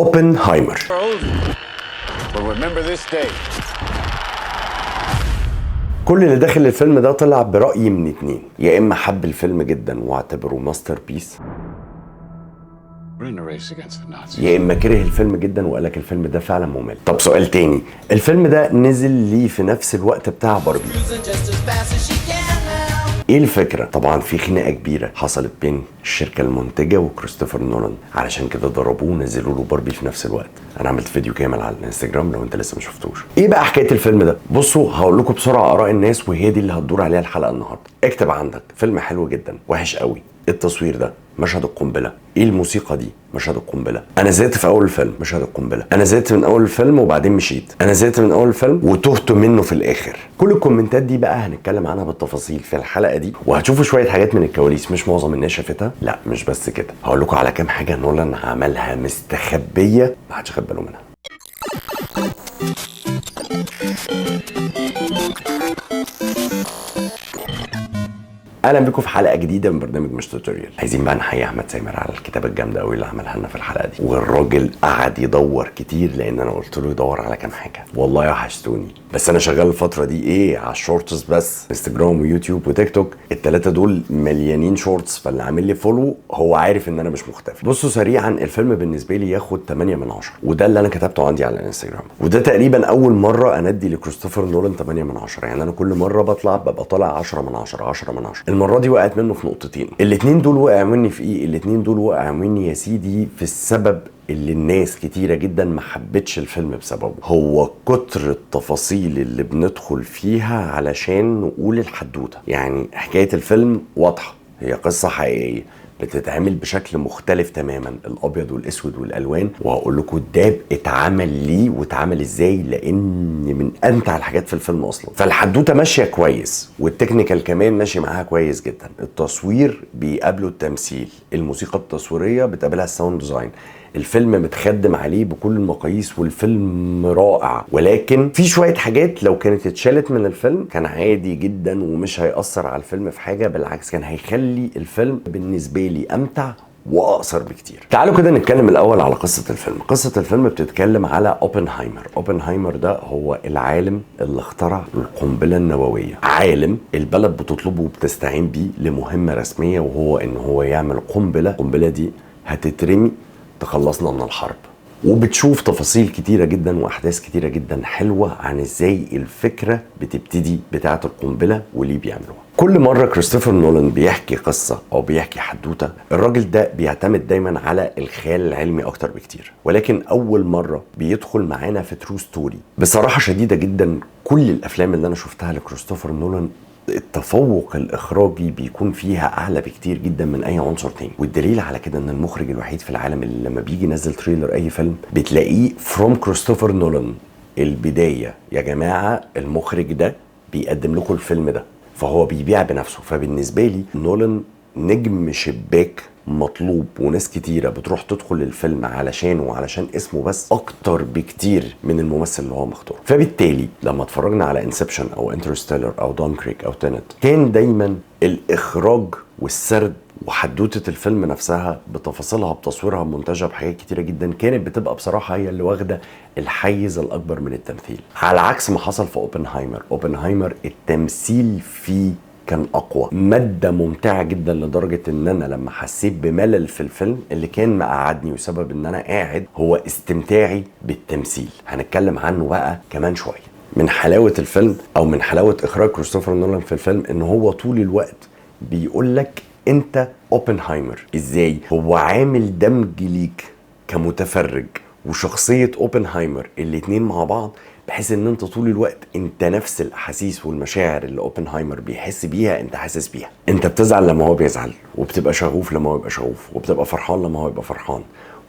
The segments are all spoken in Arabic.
اوبنهايمر. كل اللي داخل الفيلم ده طلع برأي من اتنين، يا اما حب الفيلم جدا واعتبره ماستر بيس، يا اما كره الفيلم جدا وقالك الفيلم ده فعلا ممل. طب سؤال تاني، الفيلم ده نزل ليه في نفس الوقت بتاع باربي؟ ايه الفكرة؟ طبعا في خناقة كبيرة حصلت بين الشركة المنتجة وكريستوفر نولان، علشان كده ضربوه ونزلوا له باربي في نفس الوقت. انا عملت فيديو كامل على الانستجرام لو انت لسه ما شفتوش. ايه بقى حكاية الفيلم ده؟ بصوا هقول لكم بسرعة اراء الناس وهي دي اللي هتدور عليها الحلقة النهاردة. اكتب عندك فيلم حلو جدا، وحش قوي، التصوير ده، مشهد القنبله، ايه الموسيقى دي، مشهد القنبله، انا زهقت في اول الفيلم، مشهد القنبله، انا زهقت من اول الفيلم وبعدين مشيت، انا زهقت من اول الفيلم وتهت منه في الاخر. كل الكومنتات دي بقى هنتكلم عنها بالتفاصيل في الحلقه دي، وهتشوفوا شويه حاجات من الكواليس مش معظم الناس شافتها. لا مش بس كده، هقول لكم على كام حاجه نولان عملها مستخبيه ما حدش خد باله منها. اهلا بكم في حلقه جديده من برنامج مش توتوريال. عايزين بقى نحيي احمد سامر على الكتابه الجامده قوي اللي عملها لنا في الحلقه دي، والراجل قعد يدور كتير لان انا قلت له يدور على كام حاجه. والله وحشتوني، بس انا شغال الفتره دي ايه على الشورتس بس، انستجرام ويوتيوب وتيك توك، الثلاثه دول مليانين شورتس، فاللي عامل لي فولو هو عارف ان انا مش مختفي. بصوا سريعا، الفيلم بالنسبه لي ياخد 8 من 10، وده اللي انا كتبته عندي على الانستجرام، وده تقريبا اول مره اندي لكريستوفر نولان 8 من 10. يعني انا كل مره بطلع ببقى طالع 10 من 10 10 من 10. المره دي وقعت منه في نقطتين. الاتنين دول وقع مني في ايه؟ الاتنين دول وقع مني يا سيدي في السبب اللي الناس كتيرة جدا ما حبتش الفيلم بسببه، هو كتر التفاصيل اللي بندخل فيها علشان نقول الحدوتة. يعني حكاية الفيلم واضحة، هي قصة حقيقية بتتعمل بشكل مختلف تماما، الابيض والاسود والالوان، وهقول لكم ده اتعمل ليه واتعمل ازاي، لان من امتع الحاجات في الفيلم اصلا. فالحدوته ماشيه كويس، والتكنيكال كمان ماشي معاها كويس جدا، التصوير بيقابله التمثيل، الموسيقى التصويريه بتقابلها الساوند ديزاين، الفيلم متخدم عليه بكل المقاييس والفيلم رائع. ولكن في شويه حاجات لو كانت اتشالت من الفيلم كان عادي جدا ومش هيأثر على الفيلم في حاجه، بالعكس كان هيخلي الفيلم بالنسبه لي امتع واقصر بكتير. تعالوا كده نتكلم الاول على قصه الفيلم. قصه الفيلم بتتكلم على اوبنهايمر. اوبنهايمر ده هو العالم اللي اخترع القنبله النوويه، عالم البلد بتطلبه وبتستعين بيه لمهمه رسميه، وهو ان هو يعمل قنبله. القنبله دي هتترمي تخلصنا من الحرب. وبتشوف تفاصيل كتيرة جدا واحداث كتيرة جدا حلوة عن ازاي الفكرة بتبتدي بتاعة القنبلة وليه بيعملوها. كل مرة كريستوفر نولان بيحكي قصة او بيحكي حدوتة، الراجل ده بيعتمد دايما على الخيال العلمي اكتر بكتير، ولكن اول مرة بيدخل معانا في ترو ستوري. بصراحة شديدة جدا كل الافلام اللي انا شفتها لكريستوفر نولان التفوق الاخراجي بيكون فيها اعلى بكتير جدا من اي عنصر تاني، والدليل على كده ان المخرج الوحيد في العالم اللي لما بيجي ينزل تريلر اي فيلم بتلاقيه فروم كريستوفر نولان. البدايه يا جماعه المخرج ده بيقدم لكم الفيلم ده، فهو بيبيع بنفسه. فبالنسبه لي نولان نجم شباك مطلوب، وناس كتيرة بتروح تدخل الفيلم علشانه وعلشان اسمه بس اكتر بكتير من الممثل اللي هو مختار. فبالتالي لما اتفرجنا على انسبشن او انترستيلر او دونكريك او تينت، كان دايما الاخراج والسرد وحدوتة الفيلم نفسها بتفاصيلها بتصويرها بمونتاجها بحاجات كتيرة جدا كانت بتبقى بصراحة هي اللي واخدة الحيز الأكبر من التمثيل، على عكس ما حصل في اوبنهايمر. اوبنهايمر التمثيل فيه كان اقوى، ماده ممتعه جدا لدرجه ان انا لما حسيت بملل في الفيلم اللي كان مقعدني وسبب ان انا قاعد هو استمتاعي بالتمثيل. هنتكلم عنه بقى كمان شويه. من حلاوه الفيلم او من حلاوه اخراج كريستوفر نولان في الفيلم ان هو طول الوقت بيقول لك انت اوبنهايمر ازاي، هو عامل دمج ليك كمتفرج وشخصيه اوبنهايمر الاتنين مع بعض، بحيث ان انت طول الوقت انت نفس الاحاسيس والمشاعر اللي اوبنهايمر بيحس بيها انت حاسس بيها. انت بتزعل لما هو بيزعل، وبتبقى شغوف لما هو يبقى شغوف، وبتبقى فرحان لما هو يبقى فرحان،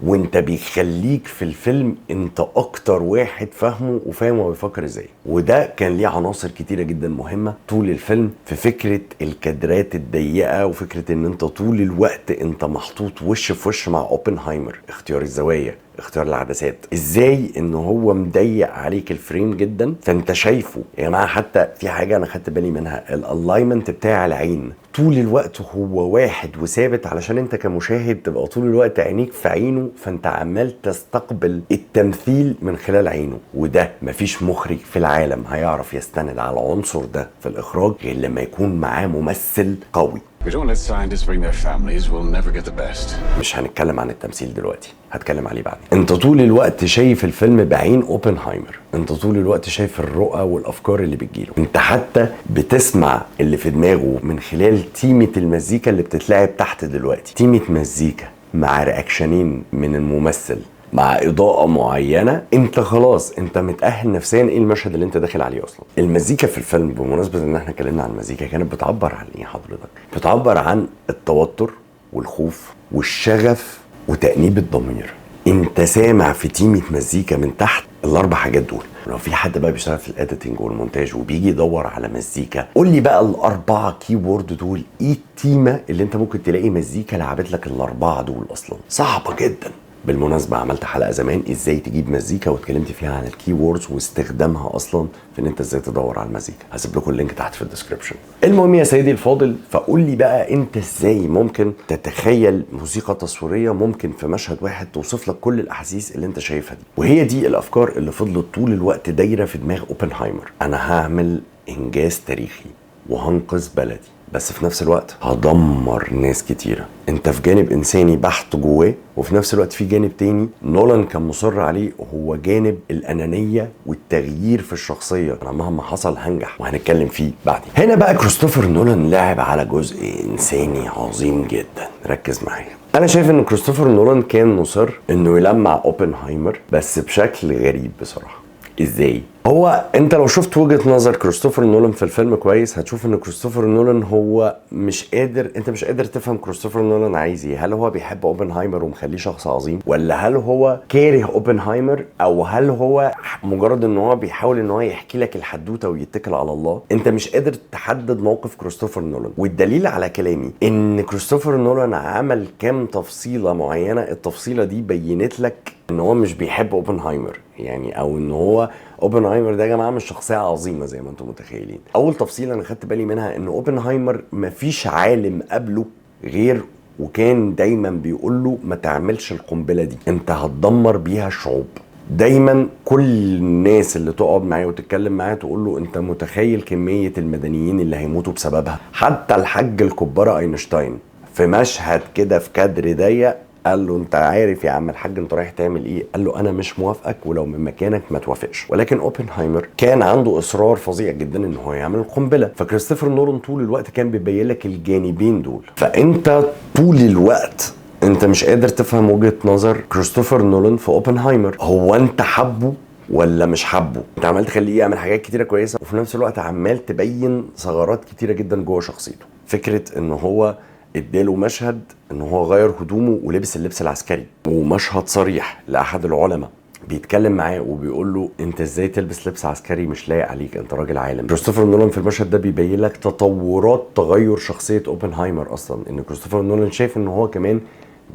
وانت بيخليك في الفيلم انت اكتر واحد فاهمه وفاهم هو بيفكر ازاي. وده كان ليه عناصر كتيرة جدا مهمة طول الفيلم، في فكرة الكادرات الضيقة، وفكرة ان انت طول الوقت انت محطوط وش في وش مع اوبنهايمر. اختيار الزوايا، اختيار العدسات، ازاي ان هو مضيق عليك الفريم جدا فانت شايفه. يا جماعه حتى في حاجه انا خدت بالي منها، الالاينمنت بتاع العين طول الوقت هو واحد وثابت، علشان انت كمشاهد تبقى طول الوقت عينيك في عينه، فانت عمال تستقبل التمثيل من خلال عينه. وده مفيش مخرج في العالم هيعرف يستند على العنصر ده في الاخراج غير لما يكون معاه ممثل قوي. We don't let scientists bring their families, we'll never get the best. مش هنتكلم عن التمثيل دلوقتي، هتكلم عليه بعدين. انت طول الوقت شايف الفيلم بعين اوبنهايمر، انت طول الوقت شايف الرؤى والافكار اللي بتجيله، انت حتى بتسمع اللي في دماغه من خلال تيمة المزيكا اللي بتتلعب تحت دلوقتي. تيمة مزيكا مع رياكشنين من الممثل مع اضاءة معينة، انت خلاص انت متأهل نفسيا ايه المشهد اللي انت داخل عليه اصلا. المزيكا في الفيلم، بمناسبة ان احنا اتكلمنا عن المزيكا، كانت بتعبر عن ايه حضرتك؟ بتعبر عن التوتر والخوف والشغف وتأنيب الضمير. انت سامع في تيمة مزيكا من تحت الاربع حاجات دول. لو في حد بقى بيشتغل في الاديتنج والمونتاج وبيجي يدور على مزيكا، قول لي بقى الاربعه كيورد دول ايه التيمه اللي انت ممكن تلاقي مزيكا لعبت لك الاربعه دول اصلا؟ صعبه جدا. بالمناسبة عملت حلقة زمان ازاي تجيب مزيكا، واتكلمت فيها عن الكي ووردز واستخدامها اصلا في ان انت ازاي تدور على المزيكا. هسيب لكم اللينك تحت في الديسكربشن. المهم يا سيدي الفاضل، فقول لي بقى انت ازاي ممكن تتخيل موسيقى تصويرية ممكن في مشهد واحد توصف لك كل الاحاسيس اللي انت شايفها دي. وهي دي الافكار اللي فضلت طول الوقت دايرة في دماغ اوبنهايمر. انا هعمل انجاز تاريخي وهنقذ بلدي، بس في نفس الوقت هدمر ناس كتيرة. انت في جانب انساني بحت جواه، وفي نفس الوقت في جانب تاني نولان كان مصر عليه، هو جانب الانانية والتغيير في الشخصية. انا مهما حصل هنجح، وهنتكلم فيه بعدين. هنا بقى كريستوفر نولان لعب على جزء انساني عظيم جدا، ركز معايا. انا شايف ان كريستوفر نولان كان مصر انه يلمع اوبنهايمر بس بشكل غريب بصراحة. ازاي؟ هو انت لو شفت وجهة نظر كريستوفر نولان في الفيلم كويس، هتشوف ان كريستوفر نولان هو انت مش قادر تفهم كريستوفر نولان عايز ايه. هل هو بيحب اوبنهايمر ومخليه شخص عظيم، ولا هل هو كاره اوبنهايمر، او هل هو مجرد ان هو بيحاول ان هو يحكي لك الحدوته ويتكل على الله؟ انت مش قادر تحدد موقف كريستوفر نولان. والدليل على كلامي ان كريستوفر نولان عمل كام تفصيله معينه، التفصيله دي بينت لك ان هو مش بيحب اوبنهايمر، يعني او ان هو اوبنهايمر ده يا جماعه مش شخصيه عظيمه زي ما انتم متخيلين. اول تفصيله انا خدت بالي منها ان اوبنهايمر مفيش عالم قبله غير وكان دايما بيقول له ما تعملش القنبله دي، انت هتدمر بيها الشعوب. دايما كل الناس اللي تقعد معاه وتتكلم معاه تقول له انت متخيل كميه المدنيين اللي هيموتوا بسببها؟ حتى الحاج الكبارة اينشتاين في مشهد كده في كادر ضيق قال له انت عارف يا عم الحاج انت رايح تعمل ايه؟ قال له انا مش موافقك، ولو من مكانك ما توافقش. ولكن اوبنهايمر كان عنده اصرار فظيع جدا ان هو يعمل القنبله. فكريستوفر نولان طول الوقت كان بيبين لك الجانبين دول. فانت طول الوقت انت مش قادر تفهم وجهه نظر كريستوفر نولان في اوبنهايمر. هو انت حبه ولا مش حبه؟ انت عمال تخليه يعمل حاجات كتيره كويسه، وفي نفس الوقت عمال تبين ثغرات كتيره جدا جوه شخصيته. فكره ان هو اداله مشهد ان هو غير هدومه ولبس اللبس العسكري، ومشهد صريح لاحد العلماء بيتكلم معاه وبيقول له انت ازاي تلبس لبس عسكري مش لايق عليك، انت راجل عالم. كريستوفر نولان في المشهد ده بيبين لك تطورات تغير شخصيه اوبنهايمر اصلا، ان كريستوفر نولان شايف ان هو كمان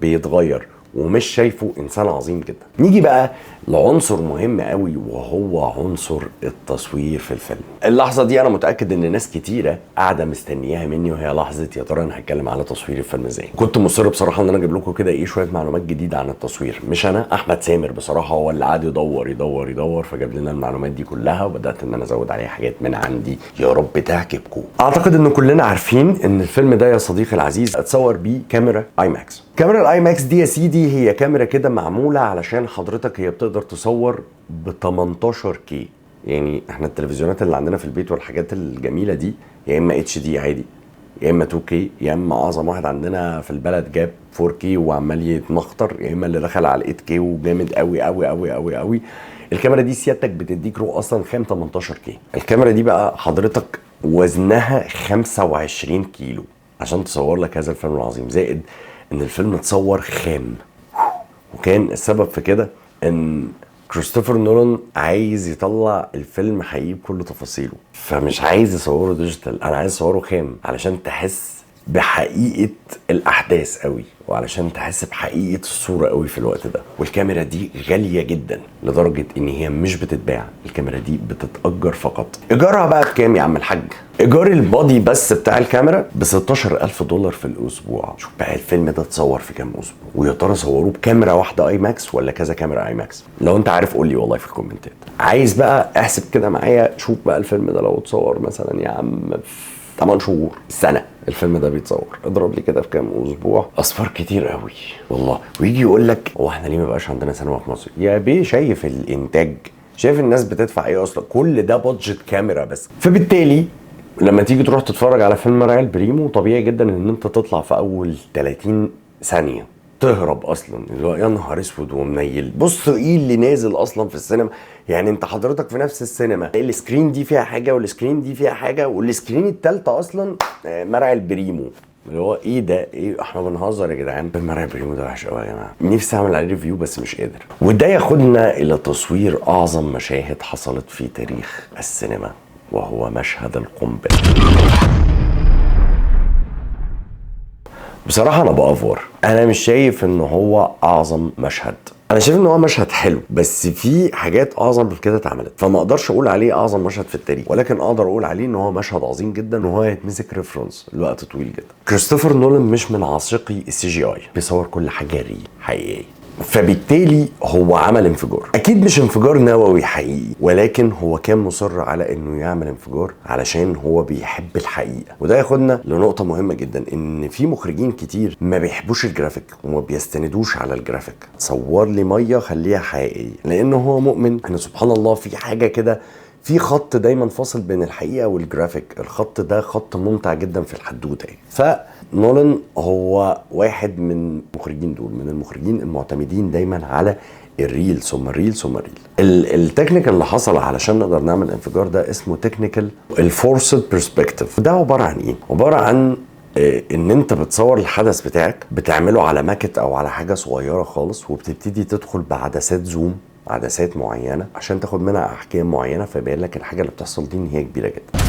بيتغير ومش شايفه انسان عظيم جدا. نيجي بقى لعنصر مهم قوي وهو عنصر التصوير في الفيلم. اللحظه دي انا متاكد ان ناس كتيره قاعده مستنياها مني، وهي لحظه يا ترى انا هتكلم على تصوير الفيلم ازاي. كنت مصر بصراحه ان انا اجيب لكم كده شويه معلومات جديده عن التصوير. مش انا، احمد سامر بصراحه هو اللي قعد يدور فجاب لنا المعلومات دي كلها، وبدات ان انا ازود عليها حاجات من عندي يا رب تعجبكم. اعتقد ان كلنا عارفين ان الفيلم ده يا صديقي العزيز اتصور بيه كاميرا اي ماكس. كاميرا الاي ماكس دي يا سيدي هي كاميرا كده معموله علشان حضرتك هي بتقدر تصور ب 18K. يعني احنا التلفزيونات اللي عندنا في البيت والحاجات الجميله دي يا اما اتش دي عادي، يا اما 2K، يا اما اعظم واحد عندنا في البلد جاب 4K وعمال يتمخطر، يا اما اللي دخل على 8K وجامد قوي قوي قوي قوي قوي. الكاميرا دي سيادتك بتديك رو اصلا خام 18K. الكاميرا دي بقى حضرتك وزنها 25 كيلو عشان تصور لك هذا الفيلم العظيم، زائد ان الفيلم اتصور خام. وكان السبب في كده ان كريستوفر نولان عايز يطلع الفيلم حقيقي بكل تفاصيله، فمش عايز يصوره ديجيتال، انا عايز اصوره خام علشان تحس بحقيقه الاحداث قوي، وعلشان تحس بحقيقه الصوره قوي في الوقت ده. والكاميرا دي غاليه جدا لدرجه ان هي مش بتتباع، الكاميرا دي بتتاجر فقط. ايجارها بقى بكام يا عم الحاج؟ ايجار البادي بس بتاع الكاميرا ب $16,000 في الاسبوع. شوف بقى الفيلم ده اتصور في كام اسبوع، ويا ترى صوروه بكاميرا واحده اي ماكس ولا كذا كاميرا اي ماكس؟ لو انت عارف قول لي والله في الكومنتات. عايز بقى احسب كده معايا، شوف بقى الفيلم ده لو اتصور مثلا يا عم في 8 شهور، سنه الفيلم ده بيتصور، اضرب لي كده في كام اسبوع. اصفار كتير قوي والله. ويجي يقول لك هو احنا ليه ما بقاش عندنا سينما في مصر؟ يا بيه شايف الانتاج، شايف الناس بتدفع ايه اصلا؟ كل ده بادجت كاميرا بس. فبالتالي لما تيجي تروح تتفرج على فيلم مرعي البريمو، طبيعي جدا ان انت تطلع في اول 30 ثانيه تهرب اصلا، اللي هو يا نهار اسود ومنيل، بص ايه اللي نازل اصلا في السينما. يعني انت حضرتك في نفس السينما السكرين دي فيها حاجه والسكرين دي فيها حاجه، والسكرين التالتة اصلا مرعي البريمو، اللي هو ايه ده؟ ايه احنا بنهزر يا جدعان؟ مرعي البريمو ده وحش قوي يا جماعه، نفسي اعمل عليه ريفيو بس مش قادر. وده ياخدنا الى تصوير اعظم مشاهد حصلت في تاريخ السينما، وهو مشهد القنبله. بصراحة أنا بأفور، أنا مش شايف إن هو أعظم مشهد، أنا شايف إن هو مشهد حلو، بس في حاجات أعظم من كده اتعملت، فما أقدرش أقول عليه أعظم مشهد في التاريخ، ولكن أقدر أقول عليه إن هو مشهد عظيم جدا، وهو يتمسك ريفرنس لوقت طويل جدا. كريستوفر نولان مش من عاشقي الCGI، بيصور كل حاجة حقيقية، فبالتالي هو عمل انفجار. اكيد مش انفجار نووي حقيقي، ولكن هو كان مصر على انه يعمل انفجار علشان هو بيحب الحقيقه. وده ياخدنا لنقطه مهمه جدا، ان في مخرجين كتير ما بيحبوش الجرافيك وما بيستندوش على الجرافيك. صور لي ميه خليها حقيقيه، لانه هو مؤمن ان سبحان الله في حاجه كده، في خط دايما فاصل بين الحقيقه والجرافيك. الخط ده خط ممتع جدا في الحدوته. فنولان هو واحد من المخرجين دول، من المخرجين المعتمدين دايما على الريل ثم الريل ثم الريل. التكنيك اللي حصل علشان نقدر نعمل الانفجار ده اسمه تكنيكال الفورسد برسبكتيف. ده عباره عن ايه؟ عباره عن ان انت بتصور الحدث بتاعك، بتعمله على ماكت او على حاجه صغيره خالص، وبتبتدي تدخل بعدسات زوم، عدسات معينه عشان تاخد منها احكام معينه، فيبين لك الحاجه اللي بتحصل دي ان هي كبيره جدا.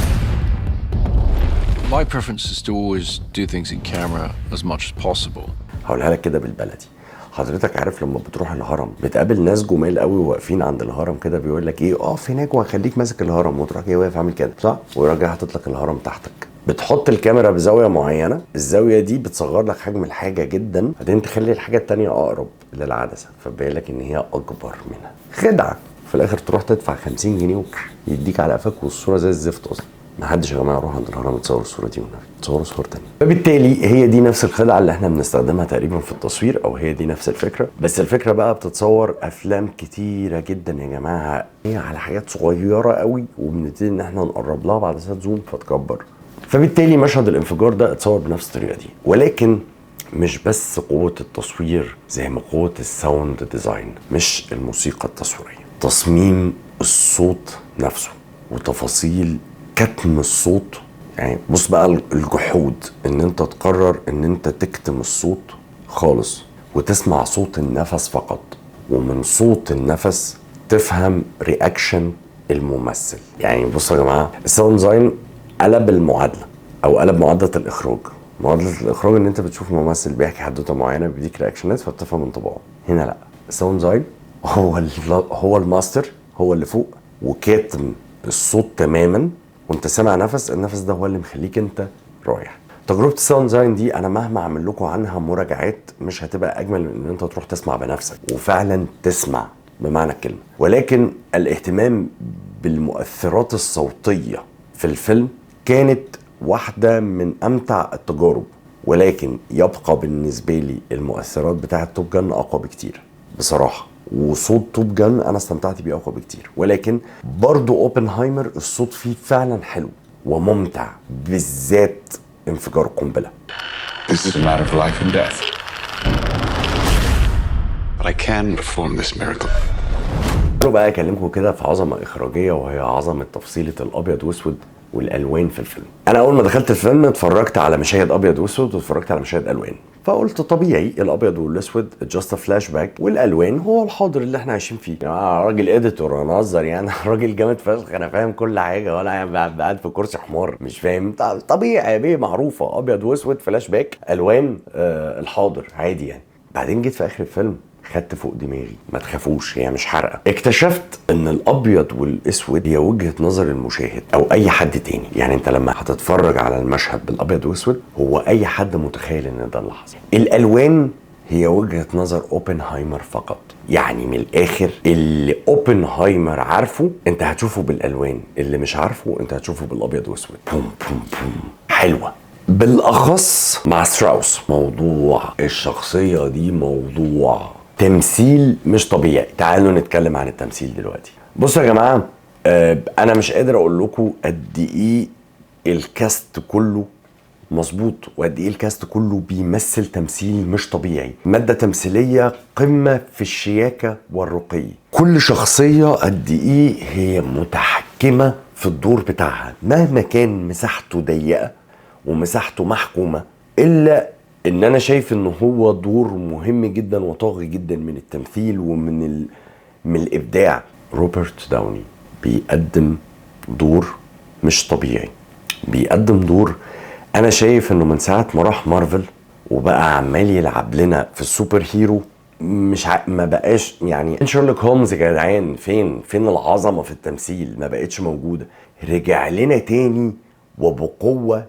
My preference is to always do things in camera as much as possible. هقولها لك كده بالبلدي. حضرتك عارف لما بتروح الهرم بتقابل ناس جمال قوي واقفين عند الهرم كده، بيقول لك ايه، اقف هناك وهخليك ماسك الهرم، وتروح جاي واقف عامل كده صح، ويرجع حاطط لك الهرم تحتك. بتحط الكاميرا بزاويه معينه، الزاويه دي بتصغر لك حجم الحاجه جدا، بعدين تخلي الحاجه الثانيه اقرب للعدسه، فبين لك ان هي اكبر منها. خدعه. في الاخر تروح تدفع 50 جنيه يديك على قفاك، والصوره زي الزفت اصلا. ما حدش يا جماعه يروح عند الهرم يتصور الصوره دي والنبي، تصوروا صور تانية. فبالتالي هي دي نفس الخدعه اللي احنا بنستخدمها تقريبا في التصوير، او هي دي نفس الفكره، بس الفكره بقى بتتصور افلام كتيره جدا يا جماعه، هي على حاجات صغيره قوي، وبنبتدي ان احنا نقرب لها بعدسات زوم فتكبر. فبالتالي مشهد الانفجار ده اتصور بنفس الطريقه دي، ولكن مش بس قوه التصوير زي ما قوه الساوند ديزاين، مش الموسيقى التصويريه، تصميم الصوت نفسه وتفاصيل كتم الصوت. يعني بص بقى الجحود ان انت تقرر ان انت تكتم الصوت خالص وتسمع صوت النفس فقط، ومن صوت النفس تفهم رياكشن الممثل. يعني بصوا يا جماعه، الساوند ديزاين قلب المعادله، او قلب معادله الاخراج. معادله الاخراج ان انت بتشوف ممثل بيحكي حدوته معينه بيديك رياكشنات فبتفهم انطباعه. هنا لا، الساوند ديزاين هو الماستر، هو اللي فوق وكاتم الصوت تماما، وانت سامع نفس، النفس ده هو اللي مخليك انت رايح. تجربه الساوند ديزاين دي انا مهما اعمل لكم عنها مراجعات مش هتبقى اجمل من ان انت تروح تسمع بنفسك، وفعلا تسمع بمعنى الكلمه. ولكن الاهتمام بالمؤثرات الصوتيه في الفيلم كانت واحده من امتع التجارب، ولكن يبقى بالنسبه لي المؤثرات بتاعه توب جن اقوى بكتير بصراحه. وصوت توب جن انا استمتعت بيه اقوى بكتير، ولكن برضو اوبنهايمر الصوت فيه فعلا حلو وممتع، بالذات انفجار قنبله. This is a matter of life and death. But I can perform this miracle. تعالوا بقى اكلمكم كده في عظمه اخراجيه، وهي عظمه تفصيله الابيض واسود والالوان في الفيلم. انا اول ما دخلت الفيلم اتفرجت على مشاهد ابيض واسود واتفرجت على مشاهد الوان. فقلت طبيعي الابيض والاسود جاست فلاش باك، والالوان هو الحاضر اللي احنا عايشين فيه. يعني راجل اديتور، انا اهزر يعني راجل جامد فشخ، انا فاهم كل حاجه ولا قاعد في كرسي حمار مش فاهم. طبيعي بيه، معروفه ابيض واسود فلاش باك الوان، الحاضر عادي يعني. بعدين جيت في اخر الفيلم خدت فوق دماغي، ما تخافوش هي مش حرقه. اكتشفت ان الابيض والاسود هي وجهه نظر المشاهد او اي حد تاني. يعني انت لما هتتفرج على المشهد بالابيض واسود هو اي حد متخيل ان ده اللي حصل. الالوان هي وجهه نظر اوبنهايمر فقط. يعني من الاخر اللي اوبنهايمر عارفه انت هتشوفه بالالوان، اللي مش عارفه انت هتشوفه بالابيض واسود. بوم بوم بوم. حلوه بالاخص مع ستراوس. موضوع الشخصيه دي موضوع تمثيل مش طبيعي. تعالوا نتكلم عن التمثيل دلوقتي. بصوا يا جماعه، انا مش قادر اقول لكم قد ايه الكاست كله مظبوط، وقد ايه الكاست كله بيمثل تمثيل مش طبيعي. ماده تمثيليه قمه في الشياكه والرقي. كل شخصيه قد ايه هي متحكمه في الدور بتاعها، مهما كان مساحته ضيقه ومساحته محكومه، الا ان انا شايف ان هو دور مهم جدا وطاغي جدا من التمثيل ومن من الابداع. روبرت داوني بيقدم دور مش طبيعي، بيقدم دور انا شايف انه من ساعه ما راح مارفل وبقى عمال يلعب لنا في السوبر هيرو ما بقاش يعني. شيرلوك هولمز يا جدعان، فين العظمه في التمثيل؟ ما بقتش موجوده. رجع لنا تاني وبقوه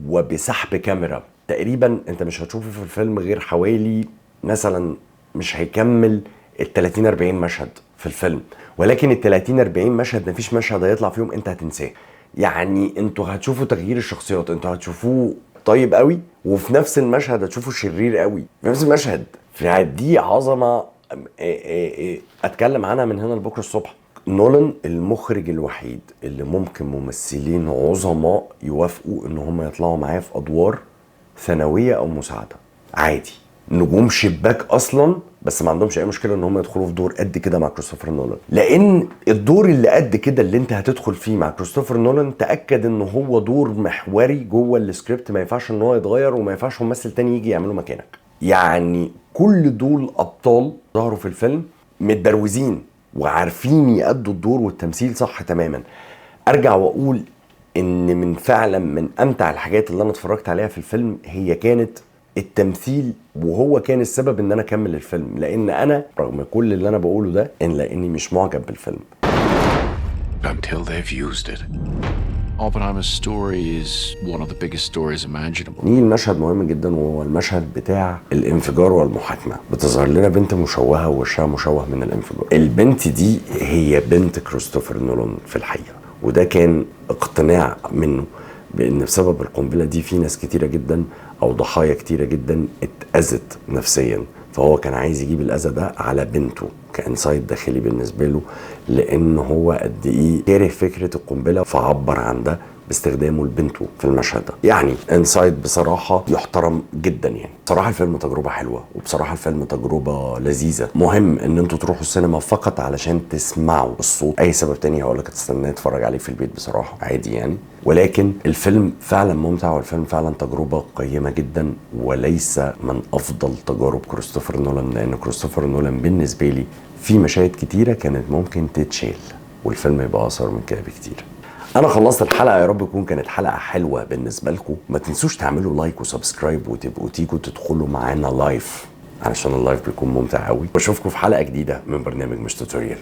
وبسحب كاميرا. تقريبا انت مش هتشوفه في الفيلم غير حوالي مثلا مش هيكمل ال 30 40 مشهد في الفيلم، ولكن ال 30 40 مشهد مفيش مشهد هيطلع فيهم انت هتنساه. يعني انتوا هتشوفوا تغيير الشخصيات، انتوا هتشوفوه طيب قوي وفي نفس المشهد هتشوفوا شرير قوي في نفس المشهد. فدي عظمه اتكلم عنها من هنا لبكره الصبح. نولان المخرج الوحيد اللي ممكن ممثلين عظماء يوافقوا ان هم يطلعوا معاه في ادوار ثانويه او مساعده عادي، نجوم شباك اصلا، بس ما عندهمش اي مشكله ان هم يدخلوا في دور قد كده مع كريستوفر نولان. لان الدور اللي قد كده اللي انت هتدخل فيه مع كريستوفر نولان تاكد ان هو دور محوري جوه السكريبت، ما ينفعش ان هو يتغير وما ينفعش ممثل تاني يجي يعمله مكانك. يعني كل دول ابطال ظهروا في الفيلم متدروزين وعارفين يأدوا الدور والتمثيل صح تماما. ارجع واقول ان من امتع الحاجات اللي انا اتفرجت عليها في الفيلم هي كانت التمثيل، وهو كان السبب ان انا اكمل الفيلم. لان انا رغم كل اللي انا بقوله ده لاني مش معجب بالفيلم. Until they've used it. Oppenheimer's story is one of the biggest stories imaginable. نيجي المشهد مهم جدا، وهو المشهد بتاع الانفجار والمحاكمة. بتظهر لنا بنت مشوهة ووشها مشوه من الانفجار. البنت دي هي بنت كريستوفر نولان في الحقيقة، وده كان اقتناع منه بان بسبب القنبلة دي في ناس كتيرة جدا او ضحايا كتيرة جدا اتأذت نفسيا، فهو كان عايز يجيب الأذى ده على بنته كإنسايد داخلي بالنسبة له، لأن هو قد إيه كاره فكرة القنبلة، فعبر عن ده باستخدامه لبنته في المشهد ده. يعني انسايد بصراحة يحترم جدا. يعني بصراحة الفيلم تجربة حلوة، وبصراحة الفيلم تجربة لذيذة. مهم ان انتوا تروحوا السينما فقط علشان تسمعوا الصوت. اي سبب تاني هقولك تستنى تتفرج عليه في البيت بصراحة عادي يعني. ولكن الفيلم فعلا ممتع، والفيلم فعلا تجربة قيمة جدا، وليس من افضل تجارب كريستوفر نولان. لان كريستوفر نولان بالنسبة لي في مشاهد كتيرة كانت ممكن تتشال والفيلم يبقى اثر من كده بكتير. انا خلصت الحلقه، يا رب تكون كانت حلقه حلوه بالنسبه لكم. ما تنسوش تعملوا لايك وسبسكرايب وتبقوا تيجوا تدخلوا معانا لايف علشان اللايف بيكون ممتع قوي. واشوفكم في حلقه جديده من برنامج مش توتوريال.